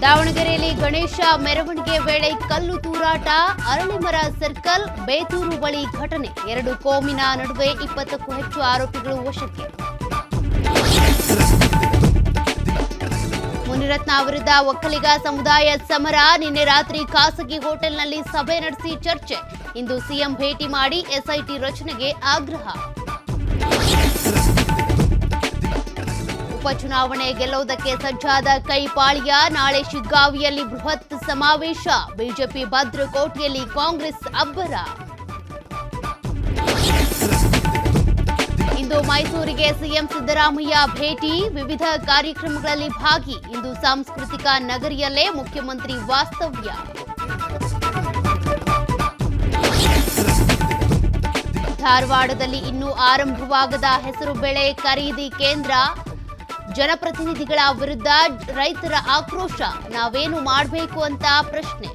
ದಾವಣಗೆರೆಯಲ್ಲಿ ಗಣೇಶ ಮೆರವಣಿಗೆ ವೇಳೆ ಕಲ್ಲು ತೂರಾಟ, ಅರಳಿಮರ ಸರ್ಕಲ್, ಬೇತೂರು ಬಳಿ ಘಟನೆ. 2 ಕೋಮಿನ ನಡುವೆ 20ಕ್ಕೂ ಹೆಚ್ಚು ಆರೋಪಿಗಳು ವಶಕ್ಕೆ. ಮುನಿರತ್ನ ವಿರುದ್ಧ ಒಕ್ಕಲಿಗ ಸಮುದಾಯ ಸಮರ. ನಿನ್ನೆ ರಾತ್ರಿ ಖಾಸಗಿ ಹೋಟೆಲ್ನಲ್ಲಿ ಸಭೆ ನಡೆಸಿ ಚರ್ಚೆ. ಇಂದು ಸಿಎಂ ಭೇಟಿ ಮಾಡಿ ಎಸ್ಐಟಿ ರಚನೆಗೆ ಆಗ್ರಹ. ಉಪಚುನಾವಣೆ ಗೆಲ್ಲುವುದಕ್ಕೆ ಸಜ್ಜಾದ ಕೈಪಾಳ್ಯ. ನಾಳೆ ಶಿಗ್ಗಾವಿಯಲ್ಲಿ ಬೃಹತ್ ಸಮಾವೇಶ. ಬಿಜೆಪಿ ಭದ್ರಕೋಟೆಯಲ್ಲಿ ಕಾಂಗ್ರೆಸ್ ಅಬ್ಬರ. ಇಂದು ಮೈಸೂರಿಗೆ ಸಿಎಂ ಸಿದ್ದರಾಮಯ್ಯ ಭೇಟಿ. ವಿವಿಧ ಕಾರ್ಯಕ್ರಮಗಳಲ್ಲಿ ಭಾಗಿ. ಇಂದು ಸಾಂಸ್ಕೃತಿಕ ನಗರಿಯಲ್ಲೇ ಮುಖ್ಯಮಂತ್ರಿ ವಾಸ್ತವ್ಯ. ಧಾರವಾಡದಲ್ಲಿ ಇನ್ನೂ ಆರಂಭವಾಗದ ಹೆಸರು ಬೆಳೆ ಖರೀದಿ ಕೇಂದ್ರ. ಜನಪ್ರತಿನಿಧಿಗಳ ವಿರುದ್ಧ ರೈತರ ಆಕ್ರೋಶ. ನಾವೇನು ಮಾಡಬೇಕು ಅಂತ ಪ್ರಶ್ನೆ.